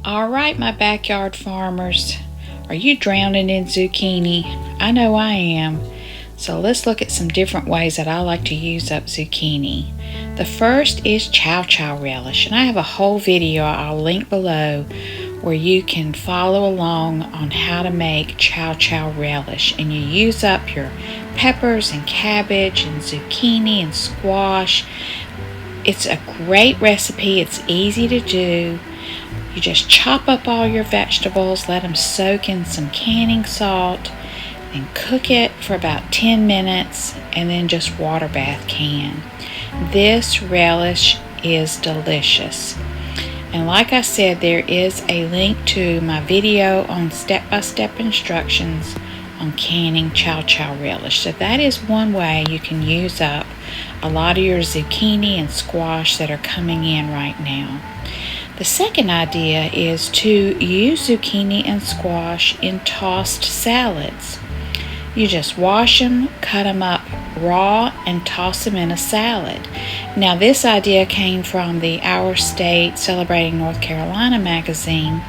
All right, my backyard farmers, are you drowning in zucchini? I know I am. So let's look at some different ways that I like to use up zucchini. The first is chow chow relish, and I have a whole video I'll link below where you can follow along on how to make chow chow relish, and you use up your peppers and cabbage and zucchini and squash. It's a great recipe. It's easy to do. You just chop up all your vegetables, let them soak in some canning salt, and cook it for about 10 minutes, and then just water bath can. This relish is delicious. And like I said, there is a link to my video on step-by-step instructions on canning chow chow relish. So that is one way you can use up a lot of your zucchini and squash that are coming in right now. The second idea is to use zucchini and squash in tossed salads. You just wash them, cut them up raw, and toss them in a salad. Now this idea came from the Our State Celebrating North Carolina magazine,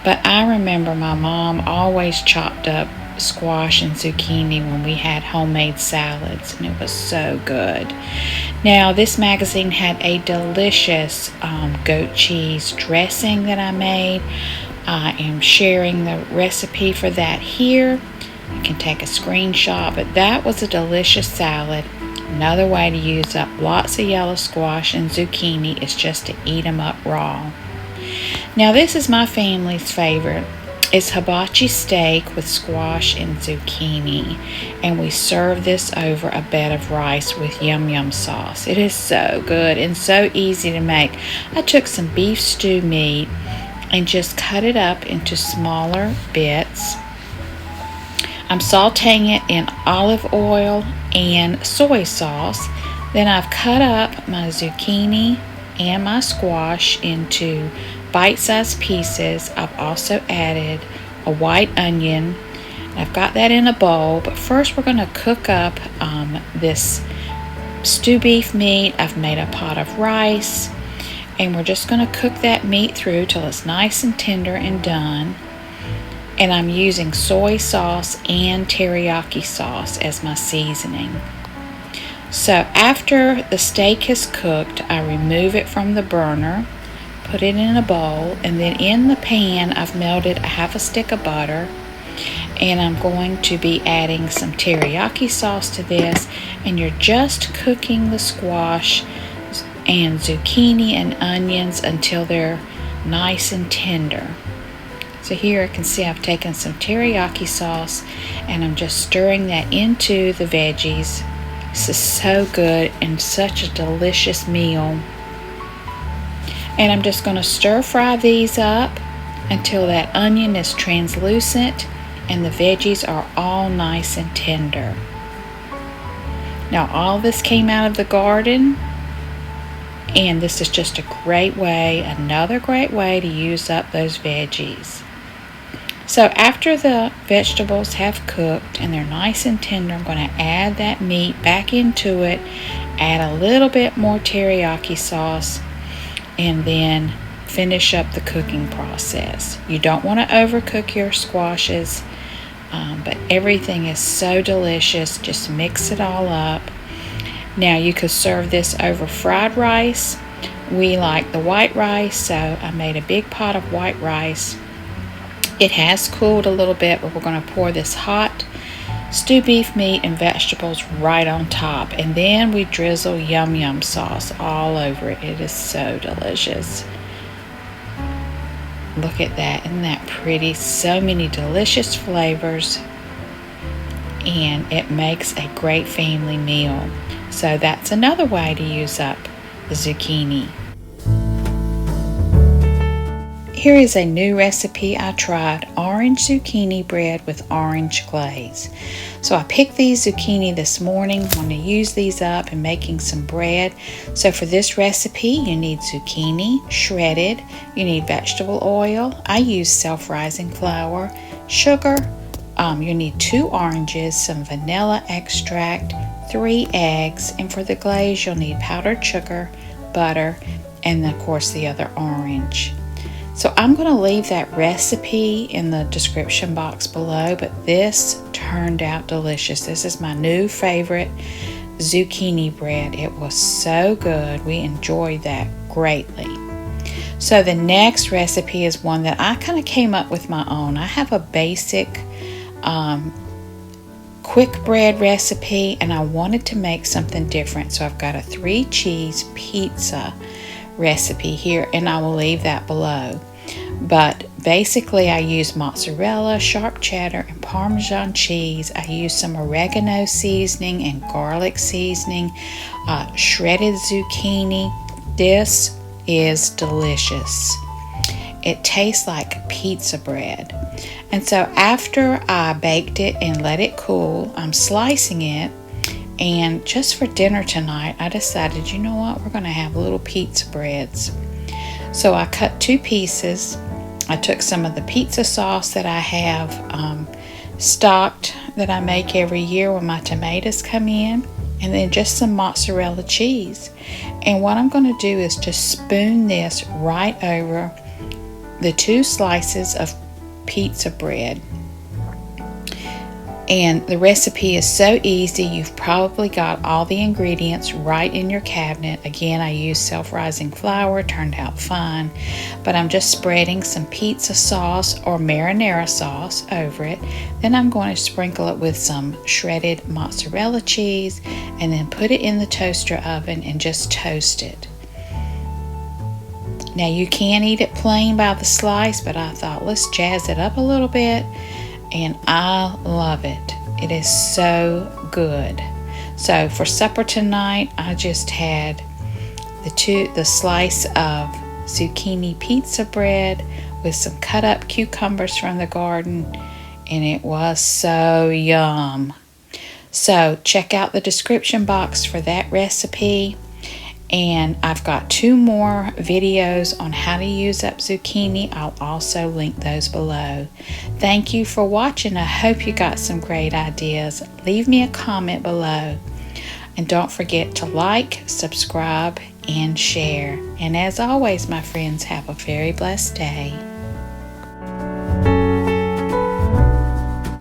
but I remember my mom always chopped up squash and zucchini when we had homemade salads, and it was so good. Now this magazine had a delicious goat cheese dressing that I made. I am sharing the recipe for that here. You can take a screenshot, but that was a delicious salad. Another way to use up lots of yellow squash and zucchini is just to eat them up raw. Now this is my family's favorite. It's hibachi steak with squash and zucchini, and we serve this over a bed of rice with yum yum sauce. It is so good and so easy to make. I took some beef stew meat and just cut it up into smaller bits. I'm sauteing it in olive oil and soy sauce. Then I've cut up my zucchini and my squash into bite-sized pieces. I've also added a white onion. I've got that in a bowl, but first we're going to cook up this stew beef meat. I've made a pot of rice, and we're just going to cook that meat through till it's nice and tender and done. And I'm using soy sauce and teriyaki sauce as my seasoning. So after the steak is cooked, I remove it from the burner, put it in a bowl, and then in the pan I've melted a half a stick of butter, and I'm going to be adding some teriyaki sauce to this, and you're just cooking the squash and zucchini and onions until they're nice and tender. So here I can see I've taken some teriyaki sauce and I'm just stirring that into the veggies. This is so good and such a delicious meal. And I'm just going to stir fry these up until that onion is translucent and the veggies are all nice and tender. Now all this came out of the garden, and this is just a great way, another great way to use up those veggies. So after the vegetables have cooked and they're nice and tender, I'm going to add that meat back into it, add a little bit more teriyaki sauce, and then finish up the cooking process. You don't want to overcook your squashes, but everything is so delicious. Just mix it all up. Now you could serve this over fried rice. We like the white rice, so I made a big pot of white rice. It has cooled a little bit, but we're going to pour this hot stew beef meat and vegetables right on top, and then we drizzle yum yum sauce all over it. It is so delicious. Look at that. Isn't that pretty? So many delicious flavors, and it makes a great family meal. So that's another way to use up the zucchini. Here is a new recipe I tried, orange zucchini bread with orange glaze. So I picked these zucchini this morning. I'm going to use these up in making some bread. So for this recipe, you need zucchini shredded, you need vegetable oil, I use self-rising flour, sugar, you need 2 oranges, some vanilla extract, 3 eggs, and for the glaze you'll need powdered sugar, butter, and of course the other orange. So I'm going to leave that recipe in the description box below, but this turned out delicious. This is my new favorite zucchini bread. It was so good. We enjoyed that greatly. So the next recipe is one that I kind of came up with my own. I have a basic quick bread recipe, and I wanted to make something different. So I've got a 3-cheese pizza recipe here, and I will leave that below. But basically I use mozzarella, sharp cheddar, and Parmesan cheese. I use some oregano seasoning and garlic seasoning, shredded zucchini. This is delicious. It tastes like pizza bread. And so after I baked it and let it cool, I'm slicing it. And just for dinner tonight, I decided, you know what, we're going to have little pizza breads. So I cut 2 pieces. I took some of the pizza sauce that I have stocked that I make every year when my tomatoes come in, and then just some mozzarella cheese. And what I'm going to do is just spoon this right over the 2 slices of pizza bread. And the recipe is so easy. You've probably got all the ingredients right in your cabinet. Again, I used self-rising flour, turned out fine. But I'm just spreading some pizza sauce or marinara sauce over it. Then I'm going to sprinkle it with some shredded mozzarella cheese and then put it in the toaster oven and just toast it. Now you can eat it plain by the slice, but I thought let's jazz it up a little bit. And I love it. It is so good. So for supper tonight, I just had the slice of zucchini pizza bread with some cut up cucumbers from the garden, and it was so yum. So check out the description box for that recipe. And I've got 2 more videos on how to use up zucchini. I'll also link those below. Thank you for watching. I hope you got some great ideas. Leave me a comment below. And don't forget to like, subscribe, and share. And as always, my friends, have a very blessed day.